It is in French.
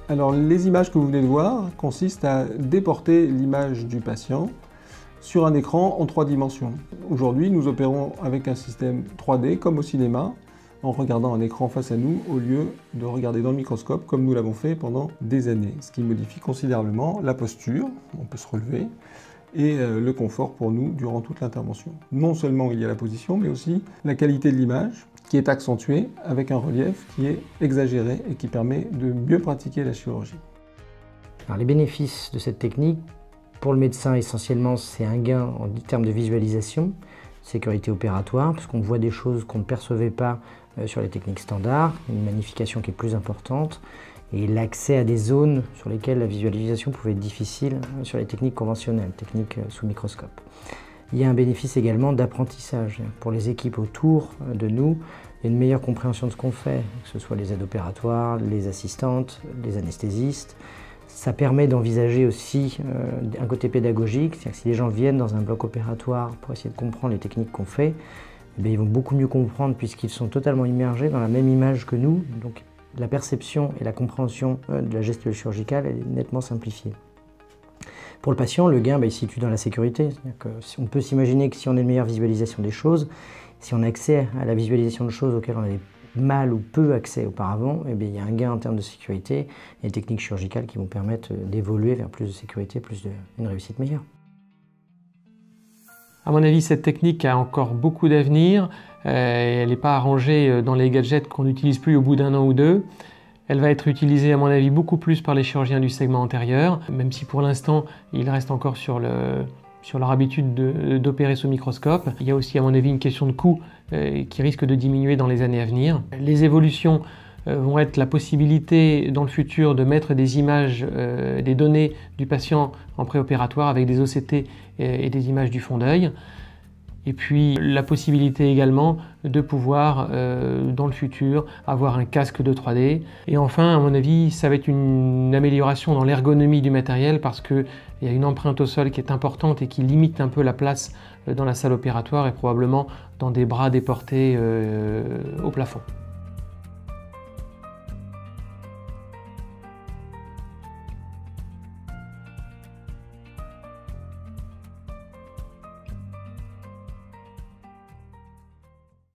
Alors les images que vous venez de voir consistent à déporter l'image du patient sur un écran en 3 dimensions. Aujourd'hui, nous opérons avec un système 3D comme au cinéma, en regardant un écran face à nous au lieu de regarder dans le microscope comme nous l'avons fait pendant des années, ce qui modifie considérablement la posture, on peut se relever, et le confort pour nous durant toute l'intervention. Non seulement il y a la position, mais aussi la qualité de l'image qui est accentuée avec un relief qui est exagéré et qui permet de mieux pratiquer la chirurgie. Alors, les bénéfices de cette technique, pour le médecin essentiellement, c'est un gain en termes de visualisation, sécurité opératoire, parce qu'on voit des choses qu'on ne percevait pas sur les techniques standards, une magnification qui est plus importante, et l'accès à des zones sur lesquelles la visualisation pouvait être difficile sur les techniques conventionnelles, techniques sous microscope. Il y a un bénéfice également d'apprentissage. Pour les équipes autour de nous, il y a une meilleure compréhension de ce qu'on fait, que ce soit les aides opératoires, les assistantes, les anesthésistes. Ça permet d'envisager aussi un côté pédagogique, c'est-à-dire que si les gens viennent dans un bloc opératoire pour essayer de comprendre les techniques qu'on fait, eh ils vont beaucoup mieux comprendre puisqu'ils sont totalement immergés dans la même image que nous. Donc la perception et la compréhension de la gestuelle chirurgicale est nettement simplifiée. Pour le patient, le gain il se situe dans la sécurité. On peut s'imaginer que si on a une meilleure visualisation des choses, si on a accès à la visualisation de choses auxquelles on avait mal ou peu accès auparavant, il y a un gain en termes de sécurité et des techniques chirurgicales qui vont permettre d'évoluer vers plus de sécurité, une réussite meilleure. À mon avis, cette technique a encore beaucoup d'avenir. Elle n'est pas arrangée dans les gadgets qu'on n'utilise plus au bout d'1 an ou 2. Elle va être utilisée, à mon avis, beaucoup plus par les chirurgiens du segment antérieur, même si pour l'instant, ils restent encore sur leur habitude d'opérer sous microscope. Il y a aussi, à mon avis, une question de coût qui risque de diminuer dans les années à venir. Les évolutions vont être la possibilité, dans le futur, de mettre des images, des données du patient en préopératoire avec des OCT et des images du fond d'œil. Et puis la possibilité également de pouvoir, dans le futur, avoir un casque de 3D. Et enfin, à mon avis, ça va être une amélioration dans l'ergonomie du matériel parce qu'il y a une empreinte au sol qui est importante et qui limite un peu la place dans la salle opératoire et probablement dans des bras déportés au plafond.